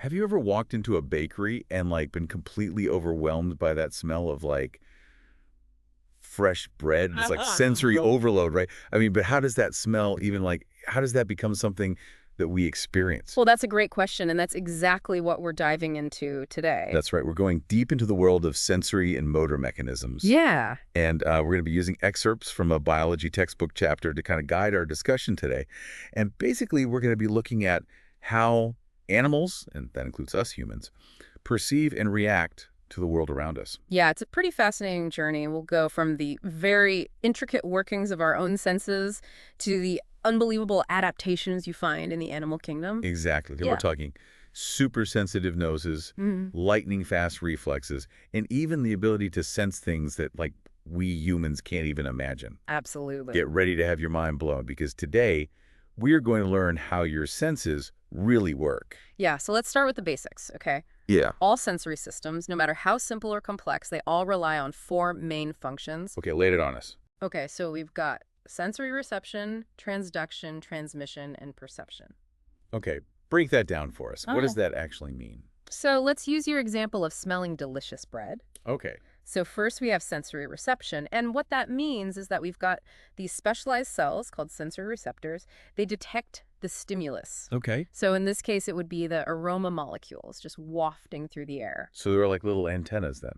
Have you ever walked into a bakery and like been completely overwhelmed by that smell of like fresh bread? It's like sensory overload, right? I mean, but how does that smell even like how does that become something that we experience? Well, that's a great question, and that's exactly what we're diving into today. That's right. We're going deep into the world of sensory and motor mechanisms. Yeah. And we're going to be using excerpts from a biology textbook chapter to kind of guide our discussion today. And basically, we're going to be looking at how animals, and that includes us humans, perceive and react to the world around us. Yeah, it's a pretty fascinating journey. We'll go from the very intricate workings of our own senses to the unbelievable adaptations you find in the animal kingdom. Exactly. We're Yeah. talking super sensitive noses, Mhm. lightning fast reflexes, and even the ability to sense things that like we humans can't even imagine. Absolutely. Get ready to have your mind blown because today we're going to learn how your senses really work. Yeah, so let's start with the basics, okay? Yeah. All sensory systems, no matter how simple or complex, they all rely on four main functions. Okay, lay it on us. Okay, so we've got sensory reception, transduction, transmission, and perception. Okay, break that down for us. What Okay. does that actually mean? So let's use your example of smelling delicious bread. Okay. So first we have sensory reception, and what that means is that we've got these specialized cells called sensory receptors. They detect the stimulus. Okay. So in this case, it would be the aroma molecules just wafting through the air. So they're like little antennas then.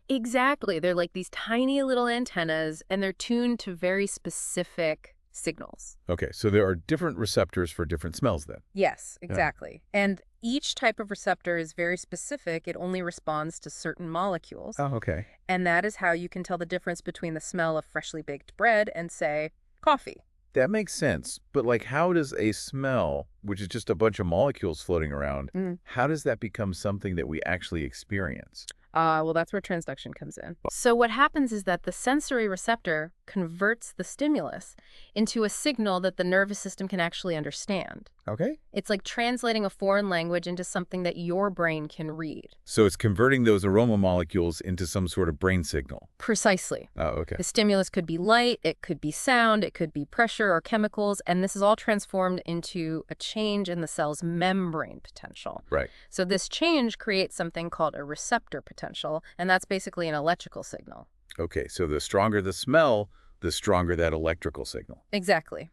Exactly. They're like these tiny little antennas, and they're tuned to very specific signals. Okay, so there are different receptors for different smells then. Yes, exactly. And each type of receptor is very specific. It only responds to certain molecules. Oh, okay. And that is how you can tell the difference between the smell of freshly baked bread and, say, coffee. That makes sense. But like how does a smell, which is just a bunch of molecules floating around, how does that become something that we actually experience? Well, that's where transduction comes in. So what happens is that the sensory receptor converts the stimulus into a signal that the nervous system can actually understand. Okay. It's like translating a foreign language into something that your brain can read. So it's converting those aroma molecules into some sort of brain signal. Precisely. Oh, okay. The stimulus could be light, it could be sound, it could be pressure or chemicals, and this is all transformed into a change in the cell's membrane potential. Right. So this change creates something called a receptor potential, and that's basically an electrical signal. Okay, so the stronger the smell, the stronger that electrical signal. Exactly.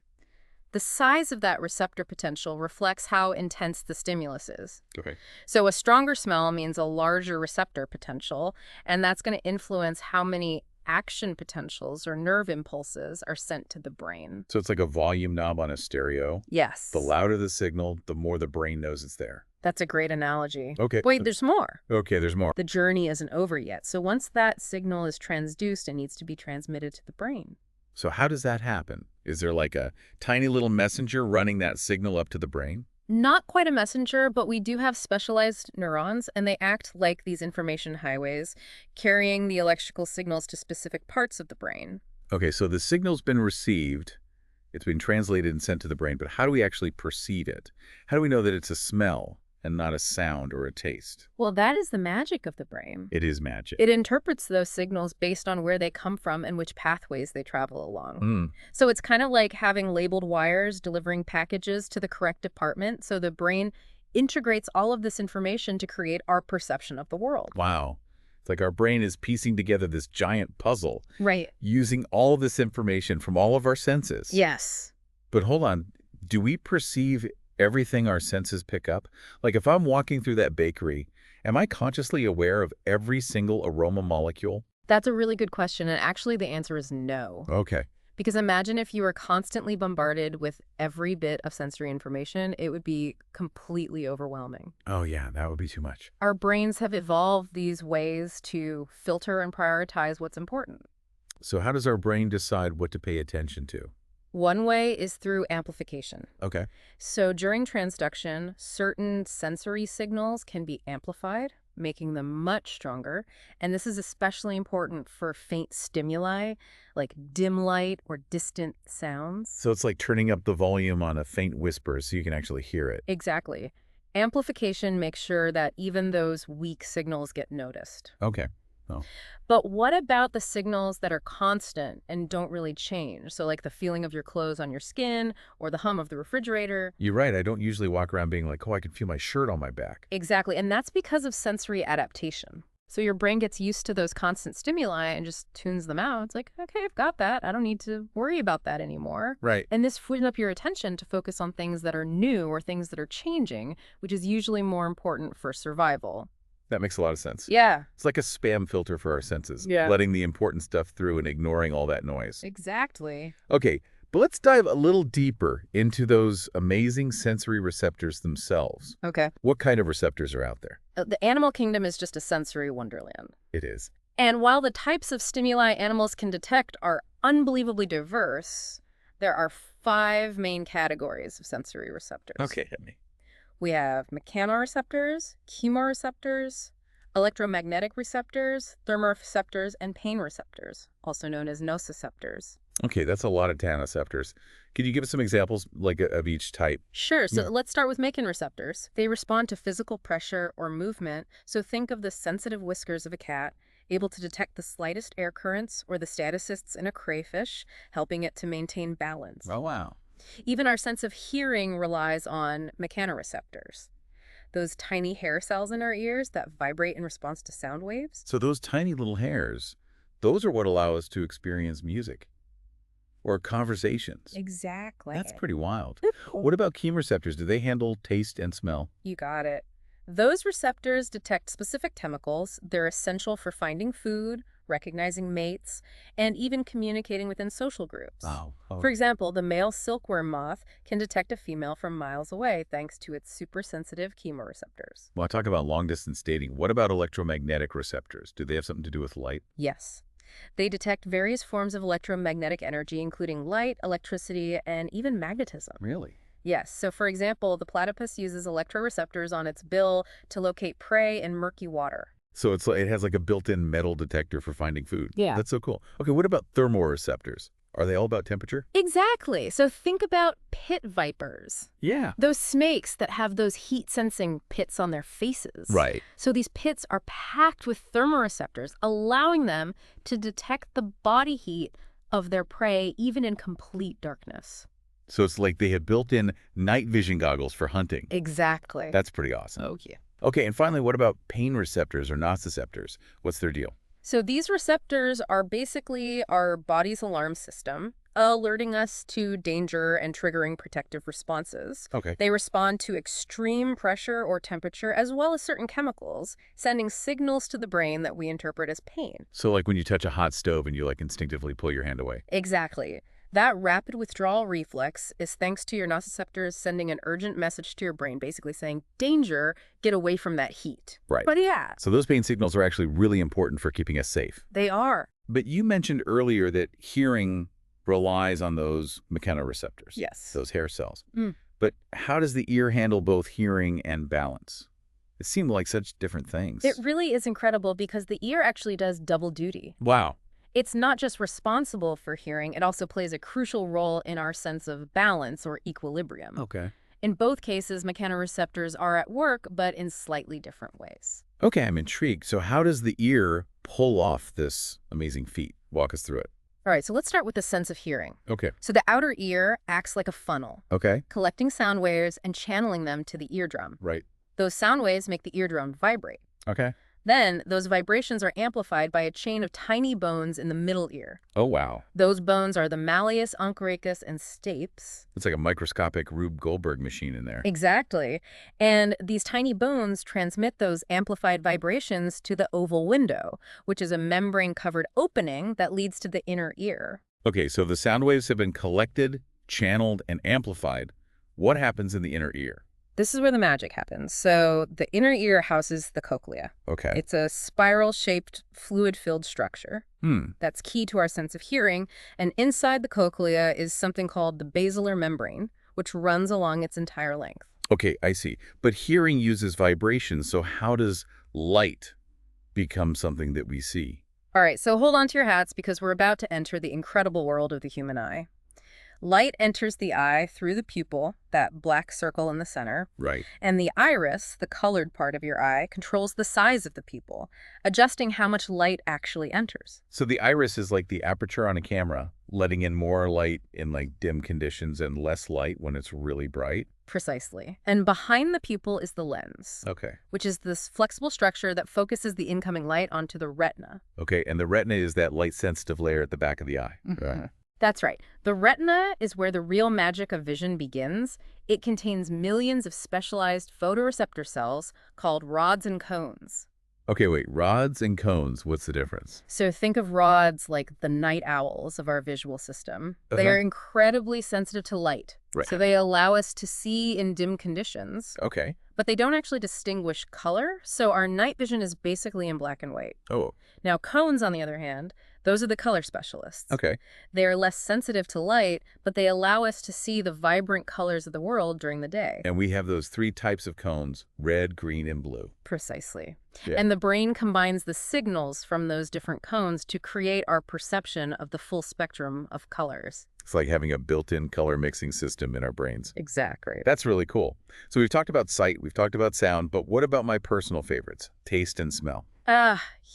The size of that receptor potential reflects how intense the stimulus is. Okay. So a stronger smell means a larger receptor potential, and that's going to influence how many action potentials or nerve impulses are sent to the brain. So it's like a volume knob on a stereo. Yes. The louder the signal, the more the brain knows it's there. That's a great analogy. Okay. Wait, there's more. Okay, there's more. The journey isn't over yet. So once that signal is transduced, it needs to be transmitted to the brain. So how does that happen? Is there like a tiny little messenger running that signal up to the brain? Not quite a messenger, but we do have specialized neurons, and they act like these information highways, carrying the electrical signals to specific parts of the brain. Okay, so the signal's been received, it's been translated and sent to the brain, but how do we actually perceive it? How do we know that it's a smell and not a sound or a taste? Well, that is the magic of the brain. It is magic. It interprets those signals based on where they come from and which pathways they travel along. Mm. So it's kind of like having labeled wires delivering packages to the correct department. So the brain integrates all of this information to create our perception of the world. Wow. It's like our brain is piecing together this giant puzzle Right. using all of this information from all of our senses. Yes. But hold on, do we perceive everything our senses pick up? Like if I'm walking through that bakery, am I consciously aware of every single aroma molecule? That's a really good question. And actually, the answer is no. Okay. Because imagine if you were constantly bombarded with every bit of sensory information, it would be completely overwhelming. Oh yeah, that would be too much. Our brains have evolved these ways to filter and prioritize what's important. So how does our brain decide what to pay attention to? One way is through amplification. Okay. So during transduction, certain sensory signals can be amplified, making them much stronger. And this is especially important for faint stimuli, like dim light or distant sounds. So it's like turning up the volume on a faint whisper so you can actually hear it. Exactly. Amplification makes sure that even those weak signals get noticed. Okay. Oh. But what about the signals that are constant and don't really change? So like the feeling of your clothes on your skin or the hum of the refrigerator? You're right. I don't usually walk around being like, oh, I can feel my shirt on my back. Exactly. And that's because of sensory adaptation. So your brain gets used to those constant stimuli and just tunes them out. It's like, okay, I've got that. I don't need to worry about that anymore. Right. And this frees up your attention to focus on things that are new or things that are changing, which is usually more important for survival. That makes a lot of sense. Yeah, It's like a spam filter for our senses, Yeah. letting the important stuff through and ignoring all that noise. exactly. Okay, but let's dive a little deeper into those amazing sensory receptors themselves. Okay. What kind of receptors are out there? The animal kingdom is just a sensory wonderland. It is. And while the types of stimuli animals can detect are unbelievably diverse, there are 5 main categories of sensory receptors. Okay, hit me. We have mechanoreceptors, chemoreceptors, electromagnetic receptors, thermoreceptors, and pain receptors, also known as nociceptors. Okay, that's a lot of tanoceptors. Can you give us some examples of each type? Sure, so Yeah. let's start with mechanoreceptors. They respond to physical pressure or movement, so think of the sensitive whiskers of a cat, able to detect the slightest air currents or the statocysts in a crayfish, helping it to maintain balance. Oh, wow. Even our sense of hearing relies on mechanoreceptors, those tiny hair cells in our ears that vibrate in response to sound waves. So those tiny little hairs, those are what allow us to experience music or conversations. Exactly. That's pretty wild. What about chemoreceptors? Do they handle taste and smell? You got it. Those receptors detect specific chemicals. They're essential for finding food, recognizing mates, and even communicating within social groups. Oh. For example, the male silkworm moth can detect a female from miles away thanks to its super-sensitive chemoreceptors. Well, I talk about long-distance dating. What about electromagnetic receptors? Do they have something to do with light? Yes. They detect various forms of electromagnetic energy, including light, electricity, and even magnetism. Really? Yes, so for example, the platypus uses electroreceptors on its bill to locate prey in murky water. So it has like a built-in metal detector for finding food. Yeah. That's so cool. Okay, what about thermoreceptors? Are they all about temperature? Exactly. So think about pit vipers. Yeah. Those snakes that have those heat-sensing pits on their faces. Right. So these pits are packed with thermoreceptors, allowing them to detect the body heat of their prey even in complete darkness. So it's like they have built-in night vision goggles for hunting. Exactly. That's pretty awesome. Oh, yeah. Okay, and finally, what about pain receptors or nociceptors? What's their deal? So these receptors are basically our body's alarm system, alerting us to danger and triggering protective responses. Okay. They respond to extreme pressure or temperature, as well as certain chemicals, sending signals to the brain that we interpret as pain. So like when you touch a hot stove and you like instinctively pull your hand away. Exactly. That rapid withdrawal reflex is thanks to your nociceptors sending an urgent message to your brain, basically saying, danger, get away from that heat. Right. But yeah, So those pain signals are actually really important for keeping us safe. they are. But you mentioned earlier that hearing relies on those mechanoreceptors. Yes. Those hair cells. Mm. But how does the ear handle both hearing and balance? It seemed like such different things. It really is incredible because the ear actually does double duty. Wow. It's not just responsible for hearing, it also plays a crucial role in our sense of balance or equilibrium. Okay. In both cases, mechanoreceptors are at work, but in slightly different ways. Okay, I'm intrigued. So how does the ear pull off this amazing feat? Walk us through it. All right, so let's start with the sense of hearing. Okay. So the outer ear acts like a funnel, Okay. collecting sound waves and channeling them to the eardrum. Right. Those sound waves make the eardrum vibrate. Okay. Then, those vibrations are amplified by a chain of tiny bones in the middle ear. Oh, wow. Those bones are the malleus, oncorhecus, and stapes. It's like a microscopic Rube Goldberg machine in there. Exactly. And these tiny bones transmit those amplified vibrations to the oval window, which is a membrane-covered opening that leads to the inner ear. Okay, so the sound waves have been collected, channeled, and amplified. What happens in the inner ear? This is where the magic happens. So the inner ear houses the cochlea. Okay. It's a spiral-shaped, fluid-filled structure Hmm. that's key to our sense of hearing. And inside the cochlea is something called the basilar membrane, which runs along its entire length. Okay, I see. But hearing uses vibrations, so how does light become something that we see? All right, so hold on to your hats because we're about to enter the incredible world of the human eye. Light enters the eye through the pupil, that black circle in the center, Right. and the iris, the colored part of your eye, controls the size of the pupil, adjusting how much light actually enters. So the iris is like the aperture on a camera, letting in more light in like dim conditions and less light when it's really bright. Precisely. And behind the pupil is the lens, Okay. which is this flexible structure that focuses the incoming light onto the retina. Okay, and the retina is that light-sensitive layer at the back of the eye. Right. That's right. The retina is where the real magic of vision begins. It contains millions of specialized photoreceptor cells called rods and cones. Okay, wait, rods and cones, what's the difference? So think of rods like the night owls of our visual system. They are incredibly sensitive to light. Right. So they allow us to see in dim conditions. Okay. But they don't actually distinguish color, so our night vision is basically in black and white. Oh, Now, cones, on the other hand, those are the color specialists. okay. They are less sensitive to light, but they allow us to see the vibrant colors of the world during the day. And we have those three types of cones, red, green, and blue. Precisely. Yeah. And the brain combines the signals from those different cones to create our perception of the full spectrum of colors. It's like having a built-in color mixing system in our brains. Exactly. That's really cool. So we've talked about sight, we've talked about sound, but what about my personal favorites, taste and smell?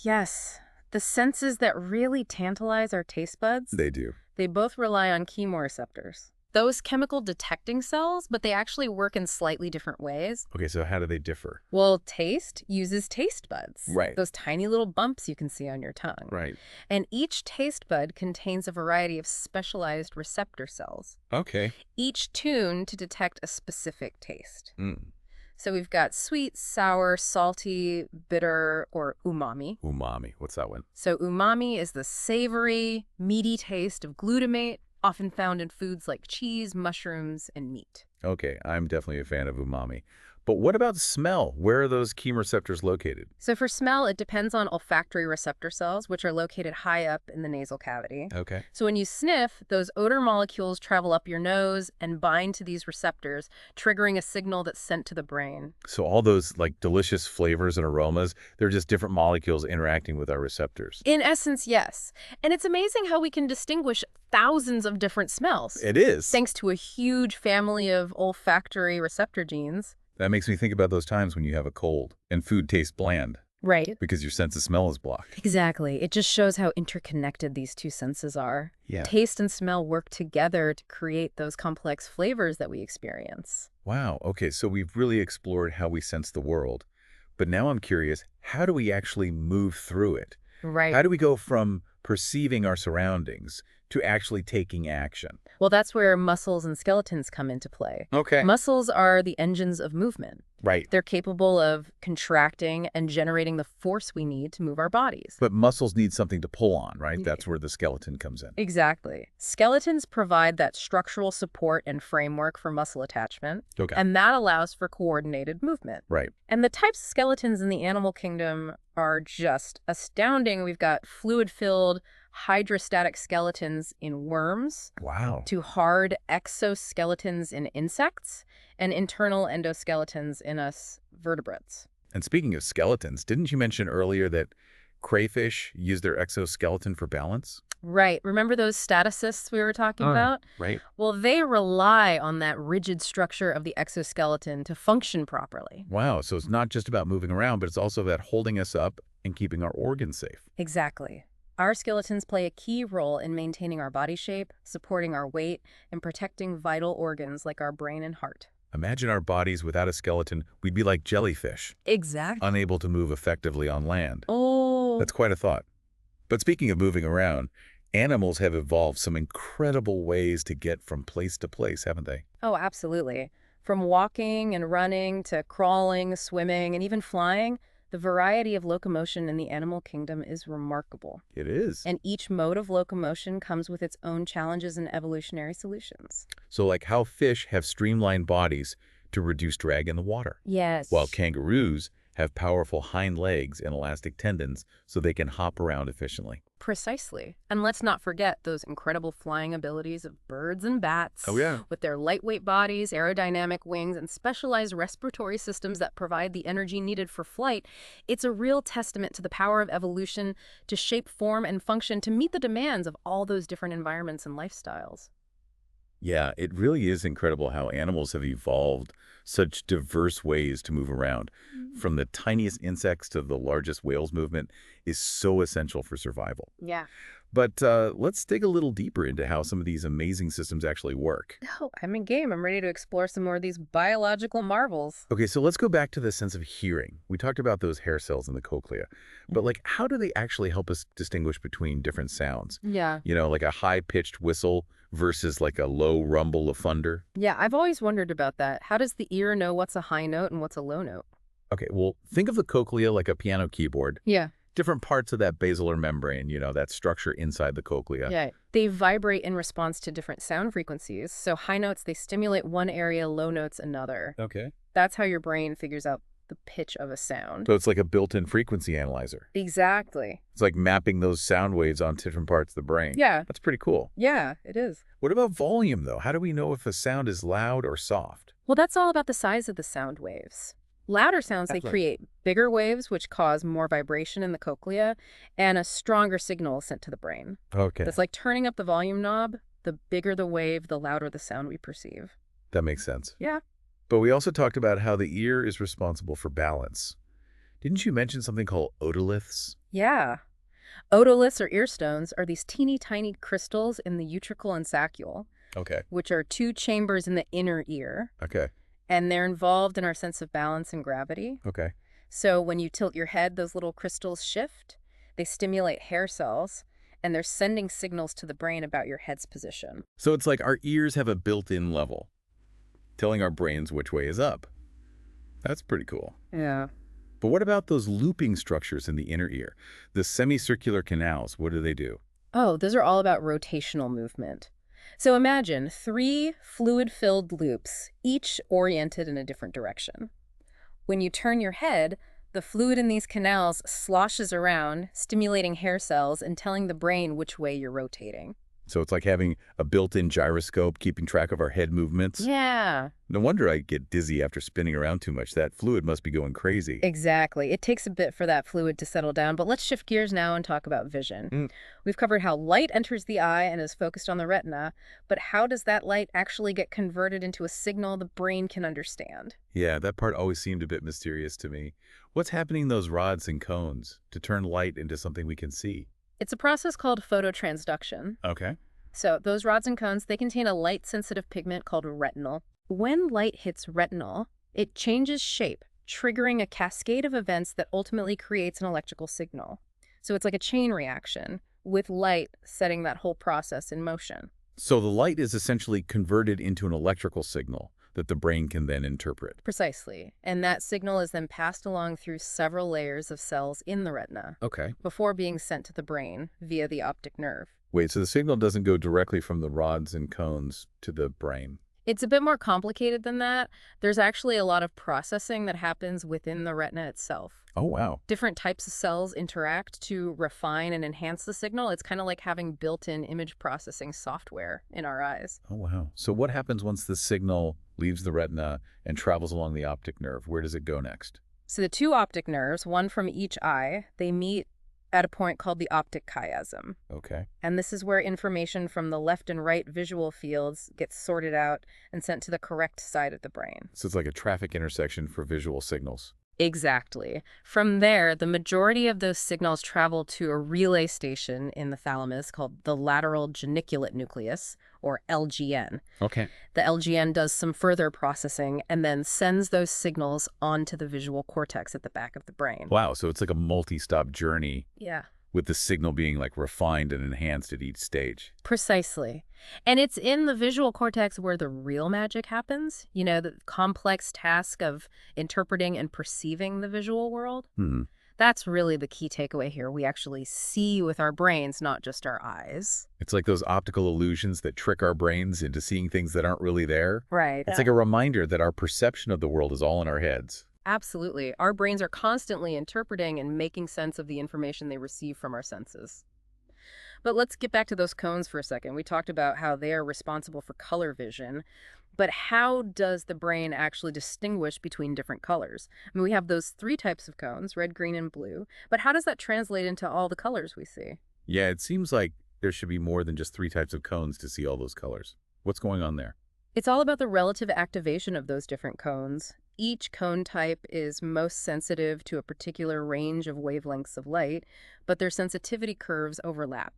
Yes. The senses that really tantalize our taste buds, They do. they both rely on chemoreceptors. Those chemical detecting cells, but they actually work in slightly different ways. Okay, so how do they differ? Well, taste uses taste buds. Right. Those tiny little bumps you can see on your tongue. Right. And each taste bud contains a variety of specialized receptor cells, Okay. each tuned to detect a specific taste. Mm. So we've got sweet, sour, salty, bitter, or umami. Umami. What's that one? So umami is the savory, meaty taste of glutamate, often found in foods like cheese, mushrooms, and meat. Okay, I'm definitely a fan of umami. But what about smell? Where are those chemoreceptors located? So for smell, it depends on olfactory receptor cells, which are located high up in the nasal cavity. Okay. So when you sniff, those odor molecules travel up your nose and bind to these receptors, triggering a signal that's sent to the brain. So all those like delicious flavors and aromas, they're just different molecules interacting with our receptors. In essence, yes. And it's amazing how we can distinguish thousands of different smells, It is. thanks to a huge family of olfactory receptor genes. That makes me think about those times when you have a cold and food tastes bland Right. because your sense of smell is blocked. Exactly. It just shows how interconnected these two senses are. Yeah. Taste and smell work together to create those complex flavors that we experience. Wow. Okay, so we've really explored how we sense the world. But now I'm curious, how do we actually move through it? Right. How do we go from perceiving our surroundings to actually taking action? Well, that's where muscles and skeletons come into play. Okay. Muscles are the engines of movement. Right. They're capable of contracting and generating the force we need to move our bodies. But muscles need something to pull on, right? Yeah. That's where the skeleton comes in. Exactly. Skeletons provide that structural support and framework for muscle attachment, Okay. and that allows for coordinated movement. Right. And the types of skeletons in the animal kingdom are just astounding. We've got fluid-filled, hydrostatic skeletons in worms, Wow. to hard exoskeletons in insects, and internal endoskeletons in us vertebrates. And speaking of skeletons, didn't you mention earlier that crayfish use their exoskeleton for balance? Right. Remember those statocysts we were talking about? Right. Well, they rely on that rigid structure of the exoskeleton to function properly. Wow. So it's not just about moving around, but it's also about holding us up and keeping our organs safe. Exactly. Our skeletons play a key role in maintaining our body shape, supporting our weight, and protecting vital organs like our brain and heart. Imagine our bodies without a skeleton. We'd be like jellyfish, Exactly. unable to move effectively on land. Oh. That's quite a thought. But speaking of moving around, animals have evolved some incredible ways to get from place to place, haven't they? Oh, absolutely. From walking and running to crawling, swimming, and even flying, the variety of locomotion in the animal kingdom is remarkable. It is. And each mode of locomotion comes with its own challenges and evolutionary solutions. So like how fish have streamlined bodies to reduce drag in the water, Yes. while kangaroos have powerful hind legs and elastic tendons so they can hop around efficiently. Precisely. And let's not forget those incredible flying abilities of birds and bats. Oh, yeah. With their lightweight bodies, aerodynamic wings, and specialized respiratory systems that provide the energy needed for flight. It's a real testament to the power of evolution to shape form and function to meet the demands of all those different environments and lifestyles. Yeah, it really is incredible how animals have evolved such diverse ways to move around. Mm. From the tiniest insects to the largest whales movement is so essential for survival. Yeah. But let's dig a little deeper into how some of these amazing systems actually work. Oh, I'm in game. I'm ready to explore some more of these biological marvels. Okay, so let's go back to the sense of hearing. We talked about those hair cells in the cochlea, but like, how do they actually help us distinguish between different sounds? Yeah. Like a high-pitched whistle versus like a low rumble of thunder? Yeah, I've always wondered about that. How does the ear know what's a high note and what's a low note? Okay, well, think of the cochlea like a piano keyboard. Yeah. Different parts of that basilar membrane, that structure inside the cochlea. Yeah. They vibrate in response to different sound frequencies. So high notes, they stimulate one area, low notes another. Okay. That's how your brain figures out the pitch of a sound. So it's like a built-in frequency analyzer. Exactly. It's like mapping those sound waves onto different parts of the brain. Yeah. That's pretty cool. Yeah, it is. What about volume, though? How do we know if a sound is loud or soft? Well, that's all about the size of the sound waves. Louder sounds, they create bigger waves, which cause more vibration in the cochlea, and a stronger signal sent to the brain. Okay, That's like turning up the volume knob. The bigger the wave, the louder the sound we perceive. that makes sense. Yeah. But we also talked about how the ear is responsible for balance. Didn't you mention something called otoliths? Yeah. Otoliths or ear stones are these teeny tiny crystals in the utricle and saccule, Okay. which are two chambers in the inner ear, Okay. and they're involved in our sense of balance and gravity. Okay. So when you tilt your head, those little crystals shift, they stimulate hair cells, and they're sending signals to the brain about your head's position. So it's like our ears have a built-in level, telling our brains which way is up. That's pretty cool. Yeah. But what about those looping structures in the inner ear? The semicircular canals, what do? Oh, those are all about rotational movement. So imagine three fluid-filled loops, each oriented in a different direction. When you turn your head, the fluid in these canals sloshes around, stimulating hair cells and telling the brain which way you're rotating. So it's like having a built-in gyroscope keeping track of our head movements. Yeah, No wonder I get dizzy after spinning around too much. That fluid must be going crazy. exactly. It takes a bit for that fluid to settle down, but let's shift gears now and talk about vision. We've covered how light enters the eye and is focused on the retina, but how does that light actually get converted into a signal the brain can understand? Yeah, that part always seemed a bit mysterious to me. What's happening in those rods and cones to turn light into something we can see? It's a process called phototransduction. Okay. So those rods and cones, they contain a light-sensitive pigment called retinal. When light hits retinal, it changes shape, triggering a cascade of events that ultimately creates an electrical signal. So it's like a chain reaction, with light setting that whole process in motion. So the light is essentially converted into an electrical signal that the brain can then interpret. Precisely. And that signal is then passed along through several layers of cells in the retina Okay. before being sent to the brain via the optic nerve. Wait, so the signal doesn't go directly from the rods and cones to the brain? It's a bit more complicated than that. There's actually a lot of processing that happens within the retina itself. Oh, wow. Different types of cells interact to refine and enhance the signal. It's kind of like having built-in image processing software in our eyes. Oh, wow. So what happens once the signal leaves the retina and travels along the optic nerve? Where does it go next? So the two optic nerves, one from each eye, they meet at a point called the optic chiasm. Okay. And this is where information from the left and right visual fields gets sorted out and sent to the correct side of the brain. So it's like a traffic intersection for visual signals. Exactly. From there, the majority of those signals travel to a relay station in the thalamus called the lateral geniculate nucleus, or LGN. Okay. The LGN does some further processing and then sends those signals onto the visual cortex at the back of the brain. Wow, so it's like a multi-stop journey Yeah. with the signal being like refined and enhanced at each stage. Precisely. And it's in the visual cortex where the real magic happens, the complex task of interpreting and perceiving the visual world. That's really the key takeaway here. We actually see with our brains, not just our eyes. It's like those optical illusions that trick our brains into seeing things that aren't really there. Right. It's like a reminder that our perception of the world is all in our heads. Absolutely. Our brains are constantly interpreting and making sense of the information they receive from our senses. But let's get back to those cones for a second. We talked about how they are responsible for color vision, but how does the brain actually distinguish between different colors? I mean, we have those three types of cones, red, green, and blue, but how does that translate into all the colors we see? Yeah, it seems like there should be more than just 3 types of cones to see all those colors. What's going on there? It's all about the relative activation of those different cones. Each cone type is most sensitive to a particular range of wavelengths of light, but their sensitivity curves overlap.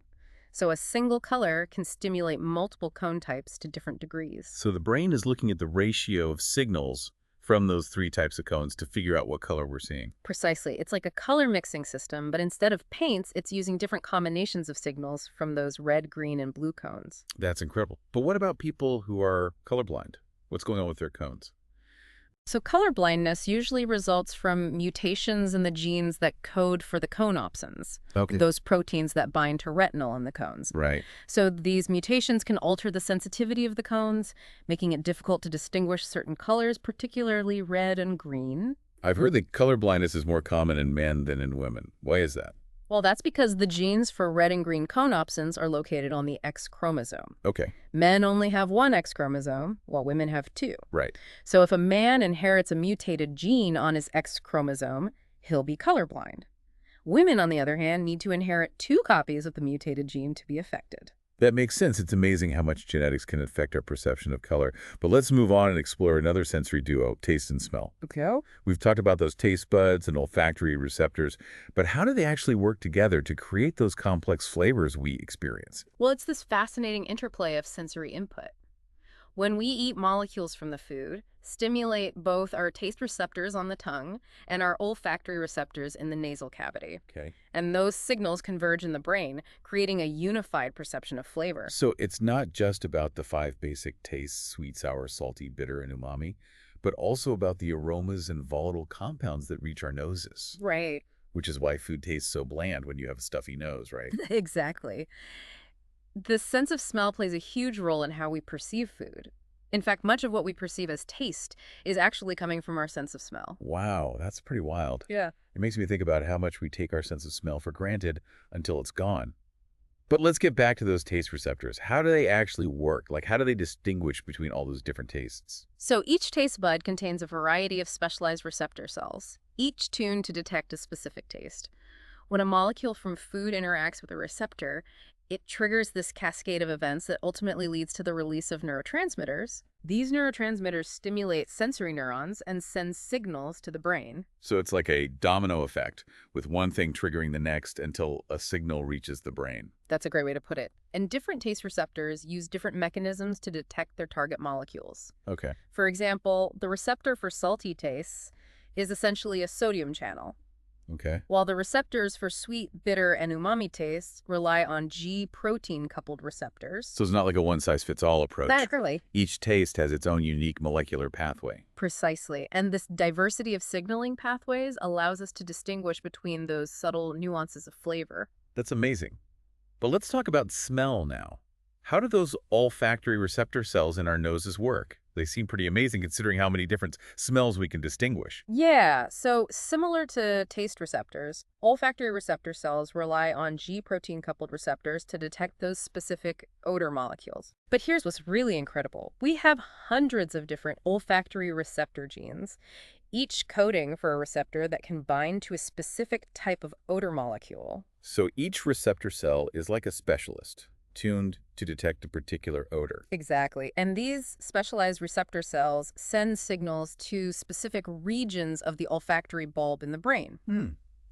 So a single color can stimulate multiple cone types to different degrees. So the brain is looking at the ratio of signals from those three types of cones to figure out what color we're seeing. Precisely. It's like a color mixing system, but instead of paints, it's using different combinations of signals from those red, green, and blue cones. That's incredible. But what about people who are colorblind? What's going on with their cones? So color blindness usually results from mutations in the genes that code for the cone opsins, Okay. those proteins that bind to retinal in the cones. Right. So these mutations can alter the sensitivity of the cones, making it difficult to distinguish certain colors, particularly red and green. I've heard that color blindness is more common in men than in women. Why is that? Well, that's because the genes for red and green cone opsins are located on the X chromosome. Okay. Men only have one X chromosome, while women have two. Right. So if a man inherits a mutated gene on his X chromosome, he'll be colorblind. Women, on the other hand, need to inherit two copies of the mutated gene to be affected. That makes sense. It's amazing how much genetics can affect our perception of color. But let's move on and explore another sensory duo, taste and smell. Okay. We've talked about those taste buds and olfactory receptors, but how do they actually work together to create those complex flavors we experience? Well, it's this fascinating interplay of sensory input. When we eat molecules from the food, stimulate both our taste receptors on the tongue and our olfactory receptors in the nasal cavity. Okay. And those signals converge in the brain, creating a unified perception of flavor. So it's not just about the five basic tastes, sweet, sour, salty, bitter, and umami, but also about the aromas and volatile compounds that reach our noses, Right. which is why food tastes so bland when you have a stuffy nose, right? Exactly. The sense of smell plays a huge role in how we perceive food. In fact, much of what we perceive as taste is actually coming from our sense of smell. Wow, that's pretty wild. Yeah. It makes me think about how much we take our sense of smell for granted until it's gone. But let's get back to those taste receptors. How do they actually work? Like, how do they distinguish between all those different tastes? So each taste bud contains a variety of specialized receptor cells, each tuned to detect a specific taste. When a molecule from food interacts with a receptor, it triggers this cascade of events that ultimately leads to the release of neurotransmitters. These neurotransmitters stimulate sensory neurons and send signals to the brain. So it's like a domino effect, with one thing triggering the next until a signal reaches the brain. That's a great way to put it. And different taste receptors use different mechanisms to detect their target molecules. Okay. For example, the receptor for salty tastes is essentially a sodium channel, Okay. while the receptors for sweet, bitter, and umami tastes rely on G protein-coupled receptors. So it's not like a one-size-fits-all approach. Naturally. Each taste has its own unique molecular pathway. Precisely. And this diversity of signaling pathways allows us to distinguish between those subtle nuances of flavor. That's amazing. But let's talk about smell now. How do those olfactory receptor cells in our noses work? They seem pretty amazing considering how many different smells we can distinguish. Yeah, so similar to taste receptors, olfactory receptor cells rely on G protein-coupled receptors to detect those specific odor molecules. But here's what's really incredible. We have hundreds of different olfactory receptor genes, each coding for a receptor that can bind to a specific type of odor molecule. So each receptor cell is like a specialist, tuned to detect a particular odor. Exactly. And these specialized receptor cells send signals to specific regions of the olfactory bulb in the brain.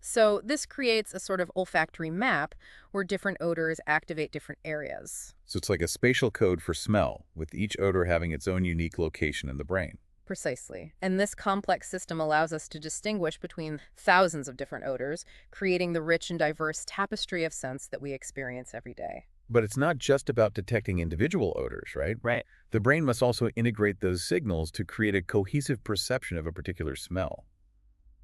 So this creates a sort of olfactory map where different odors activate different areas. So it's like a spatial code for smell, with each odor having its own unique location in the brain. Precisely. And this complex system allows us to distinguish between thousands of different odors, creating the rich and diverse tapestry of scents that we experience every day. But it's not just about detecting individual odors, right? Right. The brain must also integrate those signals to create a cohesive perception of a particular smell.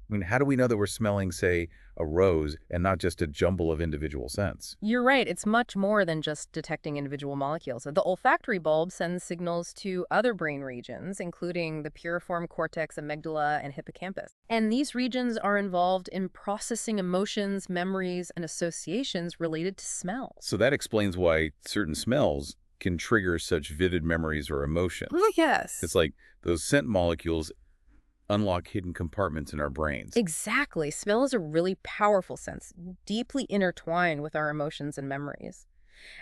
I mean, how do we know that we're smelling, say, a rose and not just a jumble of individual scents? You're right. It's much more than just detecting individual molecules. The olfactory bulb sends signals to other brain regions, including the piriform cortex, amygdala, and hippocampus. And these regions are involved in processing emotions, memories, and associations related to smell. So that explains why certain smells can trigger such vivid memories or emotions. Oh, yes. It's like those scent molecules unlock hidden compartments in our brains. Exactly. Smell is a really powerful sense, deeply intertwined with our emotions and memories.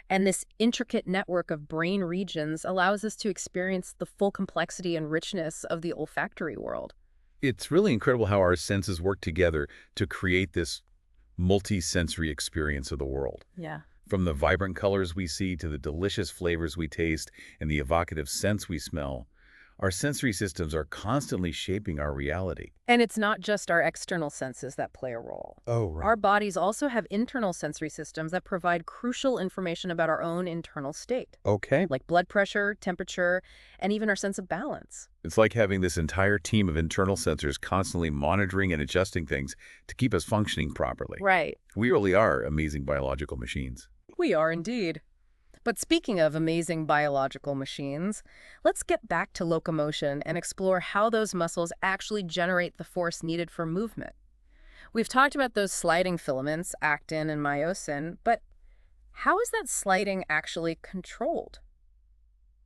And this intricate network of brain regions allows us to experience the full complexity and richness of the olfactory world. It's really incredible how our senses work together to create this multi-sensory experience of the world. Yeah. From the vibrant colors we see to the delicious flavors we taste and the evocative scents we smell, our sensory systems are constantly shaping our reality. And it's not just our external senses that play a role. Oh, right. Our bodies also have internal sensory systems that provide crucial information about our own internal state, Okay. like blood pressure, temperature, and even our sense of balance. It's like having this entire team of internal sensors constantly monitoring and adjusting things to keep us functioning properly. Right. We really are amazing biological machines. We are indeed. But speaking of amazing biological machines, let's get back to locomotion and explore how those muscles actually generate the force needed for movement. We've talked about those sliding filaments, actin and myosin, but how is that sliding actually controlled?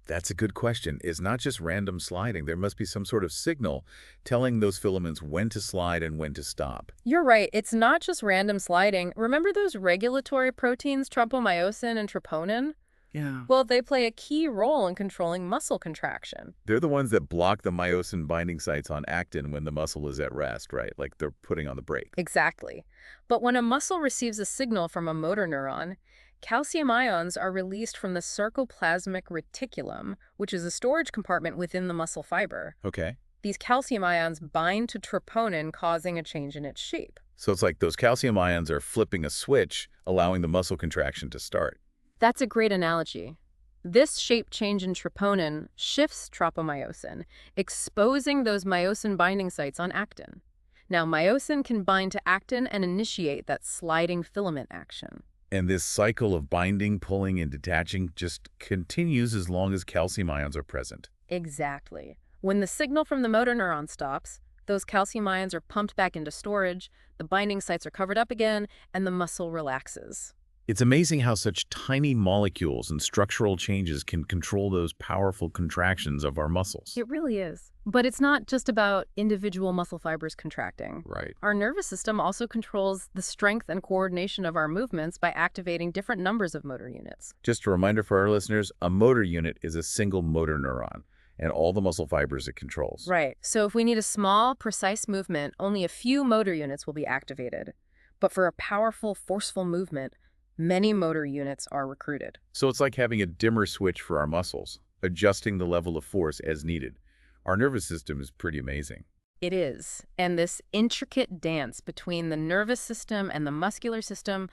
That's a good question. It's not just random sliding. There must be some sort of signal telling those filaments when to slide and when to stop. You're right, it's not just random sliding. Remember those regulatory proteins, tropomyosin and troponin? Yeah. Well, they play a key role in controlling muscle contraction. They're the ones that block the myosin binding sites on actin when the muscle is at rest, right? Like they're putting on the brake. Exactly. But when a muscle receives a signal from a motor neuron, calcium ions are released from the sarcoplasmic reticulum, which is a storage compartment within the muscle fiber. Okay. These calcium ions bind to troponin, causing a change in its shape. So it's like those calcium ions are flipping a switch, allowing the muscle contraction to start. That's a great analogy. This shape change in troponin shifts tropomyosin, exposing those myosin binding sites on actin. Now, myosin can bind to actin and initiate that sliding filament action. And this cycle of binding, pulling, and detaching just continues as long as calcium ions are present. Exactly. When the signal from the motor neuron stops, those calcium ions are pumped back into storage, the binding sites are covered up again, and the muscle relaxes. It's amazing how such tiny molecules and structural changes can control those powerful contractions of our muscles. It really is. But it's not just about individual muscle fibers contracting. Right. Our nervous system also controls the strength and coordination of our movements by activating different numbers of motor units. Just a reminder for our listeners, a motor unit is a single motor neuron and all the muscle fibers it controls. Right. So if we need a small, precise movement, only a few motor units will be activated. But for a powerful, forceful movement, many motor units are recruited. So it's like having a dimmer switch for our muscles, adjusting the level of force as needed. Our nervous system is pretty amazing. It is. And this intricate dance between the nervous system and the muscular system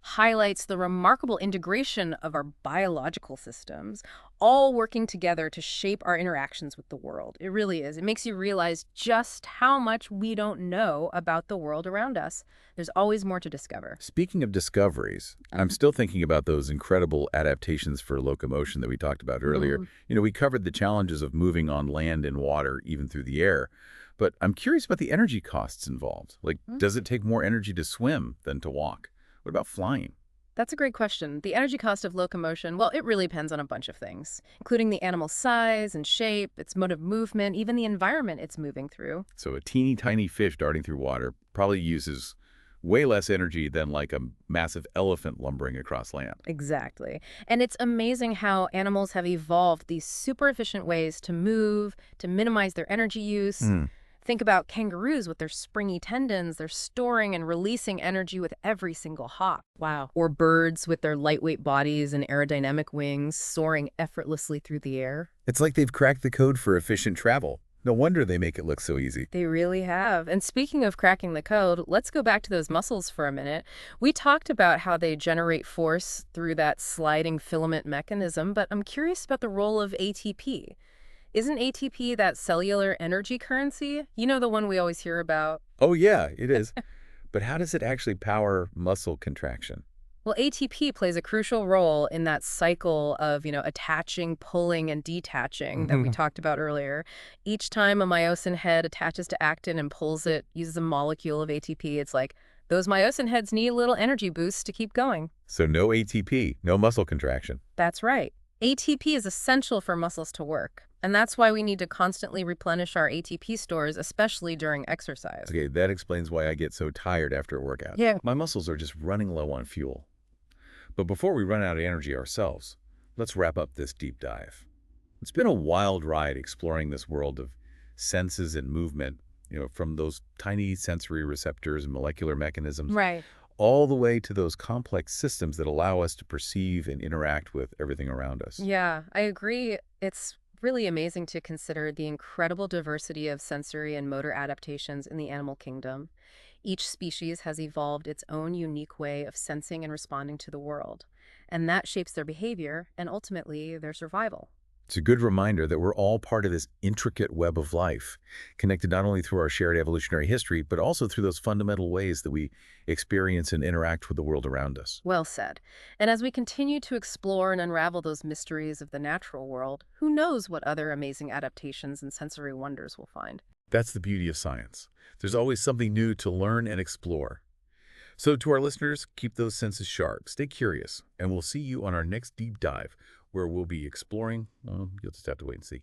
highlights the remarkable integration of our biological systems, all working together to shape our interactions with the world. It really is. It makes you realize just how much we don't know about the world around us. There's always more to discover. Speaking of discoveries, I'm still thinking about those incredible adaptations for locomotion that we talked about earlier. We covered the challenges of moving on land and water, even through the air. But I'm curious about the energy costs involved. Like, does it take more energy to swim than to walk? What about flying? That's a great question. The energy cost of locomotion, well, it really depends on a bunch of things, including the animal's size and shape, its mode of movement, even the environment it's moving through. So a teeny tiny fish darting through water probably uses way less energy than like a massive elephant lumbering across land. Exactly. And it's amazing how animals have evolved these super efficient ways to move, to minimize their energy use. Think about kangaroos with their springy tendons. They're storing and releasing energy with every single hop. Wow. Or birds with their lightweight bodies and aerodynamic wings soaring effortlessly through the air. It's like they've cracked the code for efficient travel. No wonder they make it look so easy. They really have. And speaking of cracking the code, let's go back to those muscles for a minute. We talked about how they generate force through that sliding filament mechanism, but I'm curious about the role of ATP. Isn't ATP that cellular energy currency? You know, the one we always hear about? Oh, yeah, it is. But how does it actually power muscle contraction? Well, ATP plays a crucial role in that cycle of, attaching, pulling, and detaching that we talked about earlier. Each time a myosin head attaches to actin and pulls it, uses a molecule of ATP, it's like those myosin heads need a little energy boost to keep going. So no ATP, no muscle contraction. That's right. ATP is essential for muscles to work. And that's why we need to constantly replenish our ATP stores, especially during exercise. Okay, that explains why I get so tired after a workout. Yeah. My muscles are just running low on fuel. But before we run out of energy ourselves, let's wrap up this deep dive. It's been a wild ride exploring this world of senses and movement, from those tiny sensory receptors and molecular mechanisms, Right. all the way to those complex systems that allow us to perceive and interact with everything around us. Yeah, I agree. It's really amazing to consider the incredible diversity of sensory and motor adaptations in the animal kingdom. Each species has evolved its own unique way of sensing and responding to the world, and that shapes their behavior and ultimately their survival. It's a good reminder that we're all part of this intricate web of life, connected not only through our shared evolutionary history, but also through those fundamental ways that we experience and interact with the world around us. Well said. And as we continue to explore and unravel those mysteries of the natural world, who knows what other amazing adaptations and sensory wonders we'll find. That's the beauty of science. There's always something new to learn and explore. So to our listeners, keep those senses sharp, stay curious, and we'll see you on our next deep dive where we'll be exploring, you'll just have to wait and see.